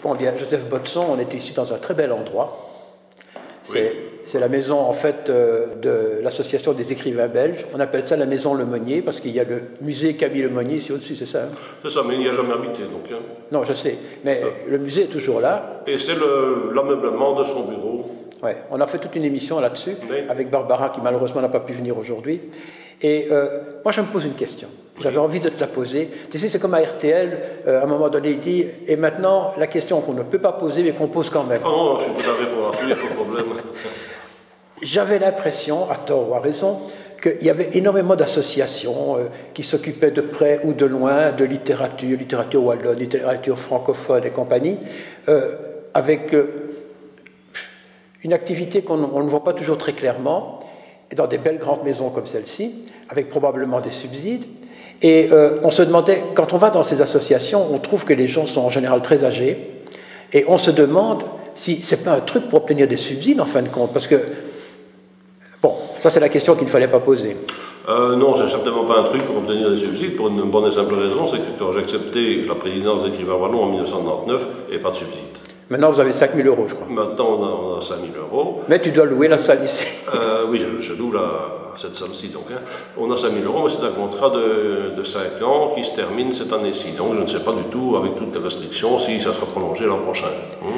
Bon, bien, Joseph Botson, on était ici dans un très bel endroit. C'est la maison, en fait, de l'Association des écrivains belges. On appelle ça la maison Lemonnier, parce qu'il y a le musée Camille Lemonnier ici au-dessus, c'est ça, hein? C'est ça, mais il n'y a jamais habité, donc. Hein. Non, je sais, mais le musée est toujours là. Et c'est l'ameublement de son bureau. Ouais, on a fait toute une émission là-dessus, Oui. avec Barbara, qui malheureusement n'a pas pu venir aujourd'hui. Et moi, je me pose une question. J'avais envie de te la poser. Tu sais, c'est comme à RTL, à un moment donné, il dit, et maintenant, la question qu'on ne peut pas poser, mais qu'on pose quand même. Ah non, je suis tout à fait pour il n'y a pas de problème. J'avais l'impression, à tort ou à raison, qu'il y avait énormément d'associations qui s'occupaient de près ou de loin de littérature, littérature wallonne, littérature francophone et compagnie, avec une activité qu'on ne voit pas toujours très clairement, et dans des belles grandes maisons comme celle-ci, avec probablement des subsides. Et on se demandait, quand on va dans ces associations, on trouve que les gens sont en général très âgés, et on se demande si c'est pas un truc pour obtenir des subsides en fin de compte, parce que, bon, ça c'est la question qu'il ne fallait pas poser. Non, c'est certainement pas un truc pour obtenir des subsides, pour une bonne et simple raison, c'est que quand j'ai accepté la présidence des écrivains wallons en 1999, il n'y avait pas de subsides. Maintenant, vous avez 5 000 €, je crois. Maintenant, on a 5 000 €. Mais tu dois louer la salle ici. Oui, je loue cette salle-ci. Donc, hein. On a 5 000 €, mais c'est un contrat de 5 ans qui se termine cette année-ci. Donc, je ne sais pas du tout, avec toutes les restrictions, si ça sera prolongé l'an prochain.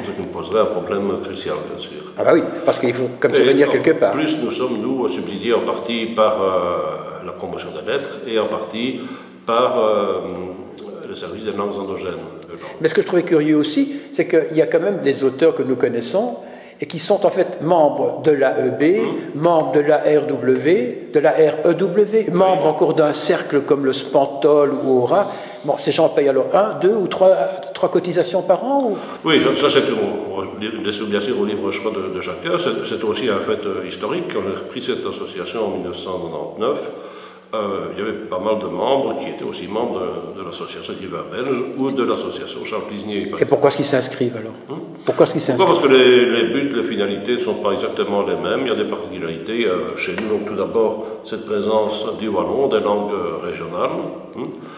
Ce qui me poserait un problème crucial, bien sûr. Ah bah oui, parce qu'il faut comme se venir quelque part. En plus, nous sommes, nous, subsidiés en partie par la promotion des lettres et en partie par le service des langues endogènes. Mais ce que je trouvais curieux aussi, c'est qu'il y a quand même des auteurs que nous connaissons et qui sont en fait membres de l'AEB, membres de l'ARW, de la REW, membres encore d'un cercle comme le Spantol ou Aura. Bon, ces gens payent alors 1, 2 ou 3 cotisations par an ou... Oui, ça c'est bien sûr au libre choix de chacun. C'est aussi un fait historique. Quand j'ai repris cette association en 1999, il y avait pas mal de membres qui étaient aussi membres de l'association écrivain belge ou de l'association Charles Plisnier. Et pourquoi est-ce qu'ils s'inscrivent alors? Pourquoi est-ce qu'ils s'inscrivent? Parce que les buts, les finalités ne sont pas exactement les mêmes. Il y a des particularités chez nous. Donc tout d'abord, cette présence du wallon, des langues régionales.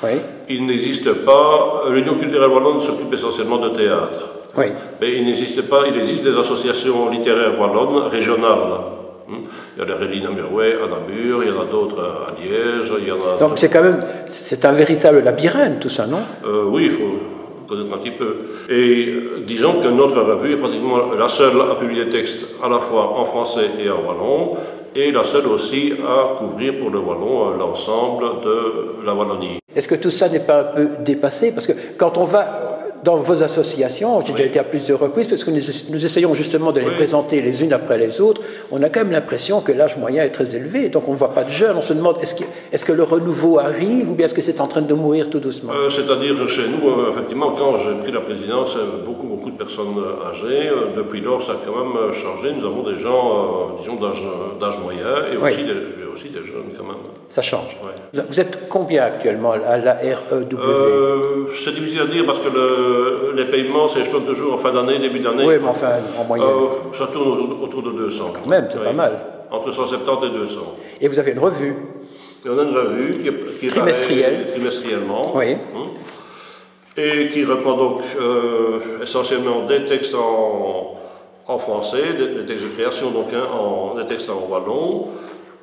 Oui. Il n'existe pas... L'Union culturelle wallonne s'occupe essentiellement de théâtre. Oui. Mais il n'existe pas... Il existe des associations littéraires wallonnes régionales. Il y a les Rélines à Merouet, à Namur, il y en a d'autres à Liège, il y en a... Donc c'est quand même, c'est un véritable labyrinthe tout ça, non? Oui, il faut connaître un petit peu. Et disons que notre revue est pratiquement la seule à publier des textes à la fois en français et en wallon, et la seule aussi à couvrir pour le wallon l'ensemble de la Wallonie. Est-ce que tout ça n'est pas un peu dépassé? Parce que quand on va dans vos associations, j'ai déjà été à plusieurs reprises, parce que nous essayons justement de les présenter les unes après les autres, on a quand même l'impression que l'âge moyen est très élevé, donc on ne voit pas de jeunes, on se demande est-ce que le renouveau arrive, ou bien est-ce que c'est en train de mourir tout doucement? C'est-à-dire chez nous, effectivement, quand j'ai pris la présidence, beaucoup de personnes âgées, depuis lors ça a quand même changé, nous avons des gens, disons, d'âge moyen, et aussi des jeunes quand même. Ça change. Ouais. Vous êtes combien actuellement à la REW? C'est difficile à dire parce que les paiements s'échelonnent toujours en fin d'année, début d'année. Oui, mais enfin, en moyenne. Ça tourne autour de 200. Quand même, c'est pas mal. Entre 170 et 200. Et vous avez une revue? Et on a une revue qui est trimestriellement. Oui. Et qui reprend donc essentiellement des textes en français, des textes de création, donc des textes en wallon.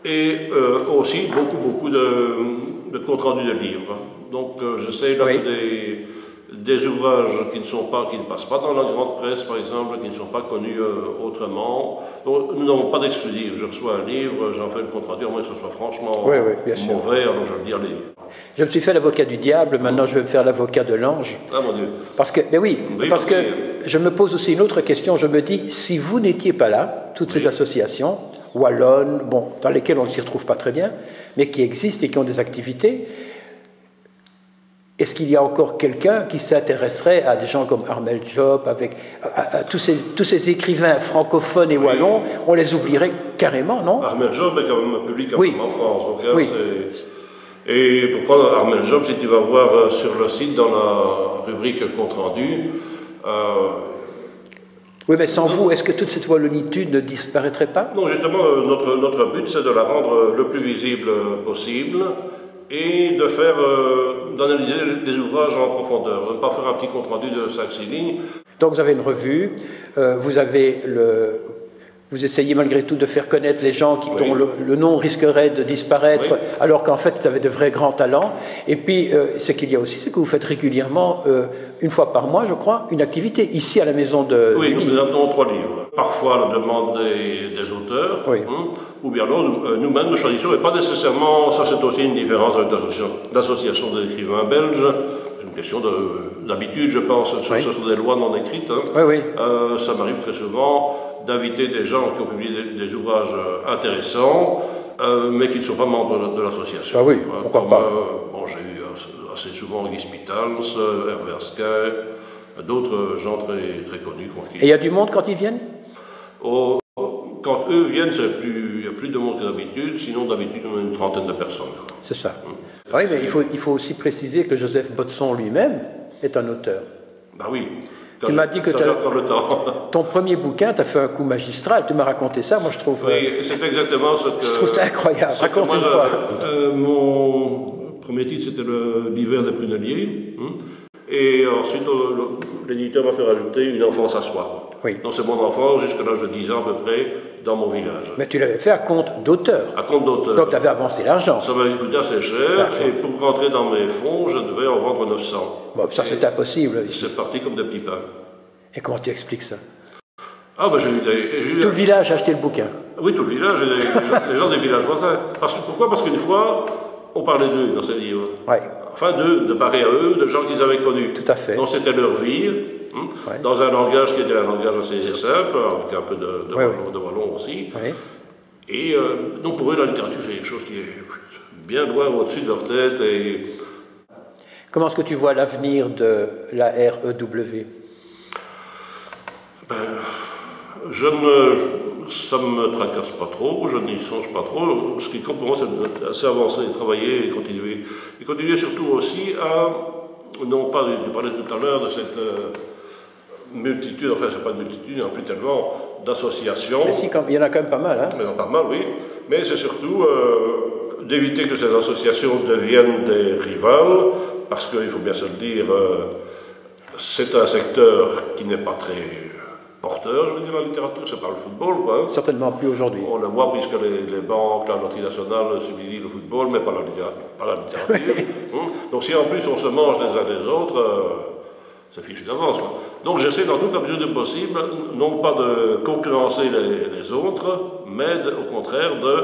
Et aussi beaucoup de comptes rendus de livres. Donc j'essaie là des ouvrages qui ne passent pas dans la grande presse, par exemple, qui ne sont pas connus autrement. Donc, nous n'avons pas d'exclusif. Je reçois un livre, j'en fais le compte rendu, à moins que ce soit franchement mauvais, alors je vais le dire les livres. Je me suis fait l'avocat du diable, maintenant je vais me faire l'avocat de l'ange. Ah mon Dieu. Parce que, parce que je me pose aussi une autre question, je me dis, si vous n'étiez pas là, toutes ces associations, wallonnes, bon, dans lesquelles on ne s'y retrouve pas très bien, mais qui existent et qui ont des activités, est-ce qu'il y a encore quelqu'un qui s'intéresserait à des gens comme Armel Job, à tous ces écrivains francophones et wallons, on les oublierait carrément, non? Armel Job est quand même un public en France. Donc, et pour prendre Armel Job, si tu vas voir sur le site, dans la rubrique compte rendu... oui, mais sans vous, est-ce que toute cette wallonitude ne disparaîtrait pas? Non, justement, notre but, c'est de la rendre le plus visible possible et de faire d'analyser les ouvrages en profondeur, de ne pas faire un petit compte-rendu de 5-6 lignes. Donc vous avez une revue, vous avez vous essayez malgré tout de faire connaître les gens dont le nom risquerait de disparaître, alors qu'en fait vous avez de vrais grands talents. Et puis ce qu'il y a aussi, c'est que vous faites régulièrement, une fois par mois je crois, une activité ici à la maison de... Oui, nous présentons 3 livres. Parfois à la demande des auteurs, ou bien alors nous-mêmes nous choisissons, et pas nécessairement, ça c'est aussi une différence avec l'association des écrivains belges. C'est une question d'habitude, je pense. Ce sont des lois non écrites. Ça m'arrive très souvent d'inviter des gens qui ont publié des ouvrages intéressants, mais qui ne sont pas membres de l'association. Ah oui, pourquoi pas. J'ai eu assez souvent Guy Spitals, Hervé Asquin, d'autres gens très, très connus. Et il y a du monde quand ils viennent? Quand eux viennent, il y a plus de monde que d'habitude, sinon d'habitude on a une trentaine de personnes. C'est ça. Oui, mais il faut aussi préciser que Joseph Botson lui-même est un auteur. Ben oui. Tu m'as dit que ton premier bouquin, tu as fait un coup magistral, tu m'as raconté ça, moi je trouve... Oui, c'est exactement ce que... Je trouve ça incroyable, raconte une fois. Mon premier titre, c'était l'hiver des prunelliers, et ensuite l'éditeur m'a fait rajouter Une enfance à soi. Oui. Donc c'est mon enfance jusqu'à l'âge de 10 ans à peu près, dans mon village. Mais tu l'avais fait à compte d'auteur. À compte d'auteur. Donc tu avais avancé l'argent. Ça m'avait coûté assez cher, et pour rentrer dans mes fonds, je devais en vendre 900. Bon, ça c'est impossible. C'est parti comme des petits pains. Et comment tu expliques ça? Ah ben j'ai eu tout le village a acheté le bouquin. Oui, tout le village, les gens des villages voisins. Pourquoi? Parce qu'une fois, on parlait d'eux dans ces livres. Ouais. Enfin, de pareil à eux, de gens qu'ils avaient connus. Tout à fait. Donc c'était leur vie, dans un langage qui était un langage assez simple, avec un peu de wallon aussi. Oui. Et donc pour eux, la littérature, c'est quelque chose qui est bien loin au-dessus de leur tête. Et... Comment est-ce que tu vois l'avenir de la REW? Ça ne me tracasse pas trop, je n'y songe pas trop. Ce qui compte pour moi, c'est assez avancer, travailler et continuer. Et continuer surtout aussi à, non pas, tu parlais tout à l'heure de cette multitude, enfin c'est pas une multitude, il n'y en a plus tellement, d'associations. Mais si, il y en a quand même pas mal. Hein? Il y en a pas mal, oui. Mais c'est surtout d'éviter que ces associations deviennent des rivales, parce qu'il faut bien se le dire, c'est un secteur qui n'est pas très... porteur, je veux dire, la littérature, c'est pas le football, quoi. Certainement plus aujourd'hui. On le voit puisque les banques, la loterie nationale subsidient le football, mais pas la littérature. Donc si en plus on se mange les uns des autres, c'est fichu d'avance, quoi. Donc j'essaie dans toute la mesure du possible, non pas de concurrencer les autres, mais au contraire de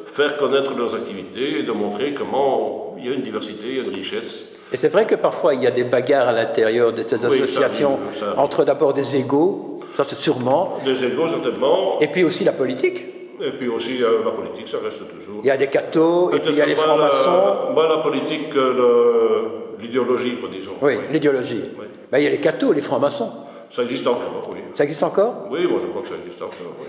faire connaître leurs activités et de montrer comment il y a une diversité, il y a une richesse. Et c'est vrai que parfois il y a des bagarres à l'intérieur de ces associations, ça arrive. Entre d'abord des égos, ça c'est sûrement. Des égos certainement. Et puis aussi la politique. Et puis aussi la politique, ça reste toujours. Il y a des cathos, et puis il y a les francs-maçons. Moi la politique, l'idéologie, quoi, disons. Oui, l'idéologie. Oui. Ben, il y a les cathos, les francs-maçons. Ça existe encore, oui. Ça existe encore? Oui, moi je crois que ça existe encore. Oui.